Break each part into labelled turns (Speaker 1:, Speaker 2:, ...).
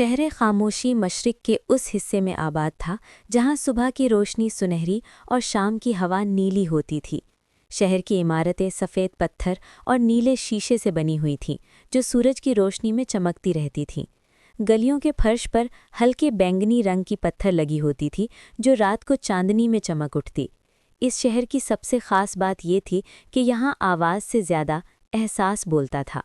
Speaker 1: शहर खामोशी मशरिक़ के उस हिस्से में आबाद था जहाँ सुबह की रोशनी सुनहरी और शाम की हवा नीली होती थी। शहर की इमारतें सफ़ेद पत्थर और नीले शीशे से बनी हुई थीं, जो सूरज की रोशनी में चमकती रहती थीं। गलियों के फर्श पर हल्के बैंगनी रंग की पत्थर लगी होती थी, जो रात को चांदनी में चमक उठती। इस शहर की सबसे ख़ास बात ये थी कि यहाँ आवाज़ से ज़्यादा एहसास बोलता था।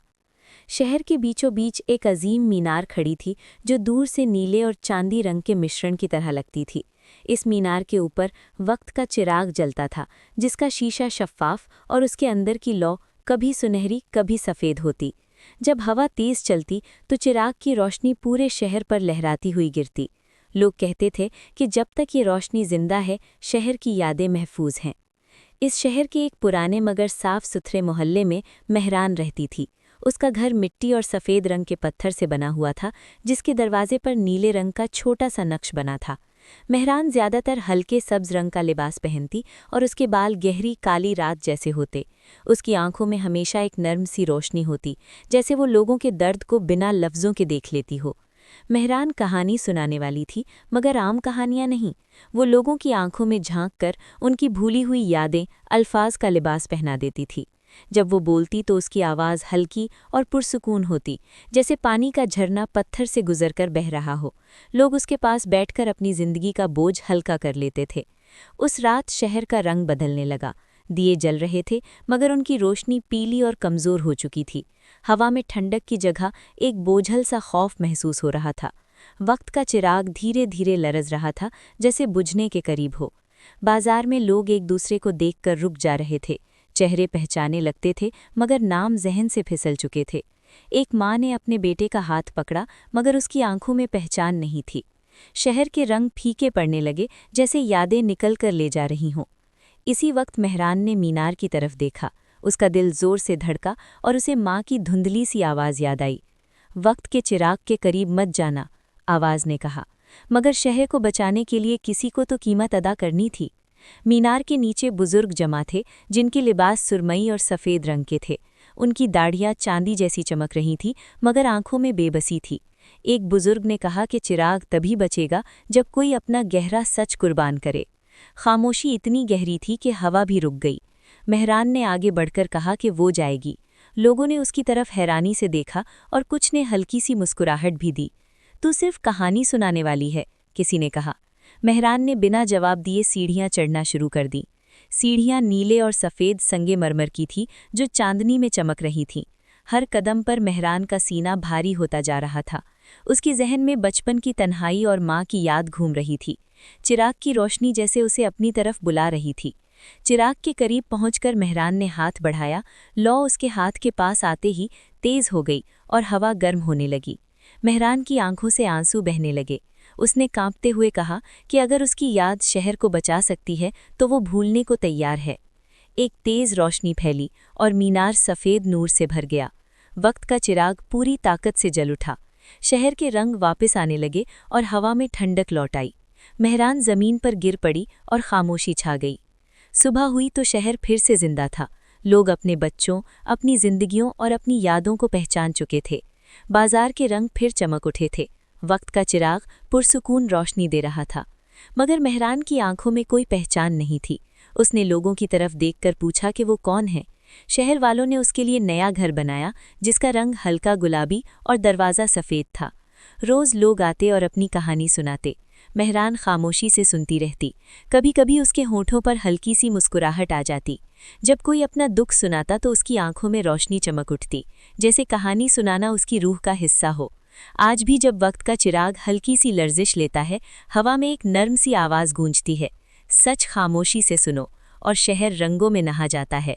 Speaker 1: शहर के बीचों बीच एक अजीम मीनार खड़ी थी, जो दूर से नीले और चांदी रंग के मिश्रण की तरह लगती थी। इस मीनार के ऊपर वक्त का चिराग जलता था, जिसका शीशा शफ़ाफ और उसके अंदर की लौ कभी सुनहरी कभी सफ़ेद होती। जब हवा तेज़ चलती तो चिराग की रोशनी पूरे शहर पर लहराती हुई गिरती। लोग कहते थे कि जब तक ये रोशनी जिंदा है, शहर की यादें महफूज हैं। इस शहर के एक पुराने मगर साफ सुथरे मोहल्ले में मेहरान रहती थी। उसका घर मिट्टी और सफ़ेद रंग के पत्थर से बना हुआ था, जिसके दरवाजे पर नीले रंग का छोटा सा नक्श बना था। मेहरान ज़्यादातर हल्के सब्ज रंग का लिबास पहनती और उसके बाल गहरी काली रात जैसे होते। उसकी आंखों में हमेशा एक नर्म सी रोशनी होती, जैसे वो लोगों के दर्द को बिना लफ्ज़ों के देख लेती हो। मेहरान कहानी सुनाने वाली थी, मगर आम कहानियाँ नहीं। वो लोगों की आंखों में झांक कर उनकी भूली हुई यादें अल्फाज का लिबास पहना देती थी। जब वो बोलती तो उसकी आवाज़ हल्की और पुरसुकून होती, जैसे पानी का झरना पत्थर से गुजरकर बह रहा हो। लोग उसके पास बैठकर अपनी जिंदगी का बोझ हल्का कर लेते थे। उस रात शहर का रंग बदलने लगा। दिए जल रहे थे, मगर उनकी रोशनी पीली और कमज़ोर हो चुकी थी। हवा में ठंडक की जगह एक बोझल सा खौफ महसूस हो रहा था। वक्त का चिराग धीरे धीरे लरज़ रहा था, जैसे बुझने के करीब हो। बाजार में लोग एक दूसरे को देखकर रुक जा रहे थे। चेहरे पहचाने लगते थे, मगर नाम जहन से फिसल चुके थे। एक माँ ने अपने बेटे का हाथ पकड़ा, मगर उसकी आंखों में पहचान नहीं थी। शहर के रंग फीके पड़ने लगे, जैसे यादें निकल कर ले जा रही हों। इसी वक्त मेहरान ने मीनार की तरफ देखा। उसका दिल जोर से धड़का और उसे माँ की धुंधली सी आवाज़ याद आई। वक्त के चिराग के करीब मत जाना, आवाज़ ने कहा। मगर शहर को बचाने के लिए किसी को तो कीमत अदा करनी थी। मीनार के नीचे बुजुर्ग जमा थे, जिनके लिबास सुरमई और सफ़ेद रंग के थे। उनकी दाढ़ियाँ चांदी जैसी चमक रही थी, मगर आंखों में बेबसी थी। एक बुजुर्ग ने कहा कि चिराग तभी बचेगा जब कोई अपना गहरा सच कुर्बान करे। खामोशी इतनी गहरी थी कि हवा भी रुक गई। मेहरान ने आगे बढ़कर कहा कि वो जाएगी। लोगों ने उसकी तरफ हैरानी से देखा और कुछ ने हल्की सी मुस्कुराहट भी दी। तू सिर्फ कहानी सुनाने वाली है, किसी ने कहा। मेहरान ने बिना जवाब दिए सीढ़ियां चढ़ना शुरू कर दी। सीढ़ियां नीले और सफ़ेद संगमरमर की थी, जो चांदनी में चमक रही थीं। हर कदम पर मेहरान का सीना भारी होता जा रहा था। उसकी जहन में बचपन की तन्हाई और माँ की याद घूम रही थी। चिराग की रोशनी जैसे उसे अपनी तरफ बुला रही थी। चिराग के करीब पहुंचकर मेहरान ने हाथ बढ़ाया। लौ उसके हाथ के पास आते ही तेज़ हो गई और हवा गर्म होने लगी। मेहरान की आंखों से आंसू बहने लगे। उसने कांपते हुए कहा कि अगर उसकी याद शहर को बचा सकती है तो वो भूलने को तैयार है। एक तेज़ रोशनी फैली और मीनार सफ़ेद नूर से भर गया। वक्त का चिराग पूरी ताकत से जल उठा। शहर के रंग वापस आने लगे और हवा में ठंडक लौट आई। मेहरान ज़मीन पर गिर पड़ी और खामोशी छा गई। सुबह हुई तो शहर फिर से जिंदा था। लोग अपने बच्चों, अपनी जिंदगियों और अपनी यादों को पहचान चुके थे। बाजार के रंग फिर चमक उठे थे। वक्त का चिराग पुरसुकून रोशनी दे रहा था, मगर मेहरान की आंखों में कोई पहचान नहीं थी। उसने लोगों की तरफ देखकर पूछा कि वो कौन है। शहर वालों ने उसके लिए नया घर बनाया, जिसका रंग हल्का गुलाबी और दरवाज़ा सफ़ेद था। रोज़ लोग आते और अपनी कहानी सुनाते। मेहरान खामोशी से सुनती रहती। कभी कभी उसके होठों पर हल्की सी मुस्कुराहट आ जाती। जब कोई अपना दुख सुनाता तो उसकी आंखों में रोशनी चमक उठती, जैसे कहानी सुनाना उसकी रूह का हिस्सा हो। आज भी जब वक्त का चिराग हल्की सी लर्जिश लेता है, हवा में एक नर्म सी आवाज़ गूंजती है, सच खामोशी से सुनो, और शहर रंगों में नहा जाता है।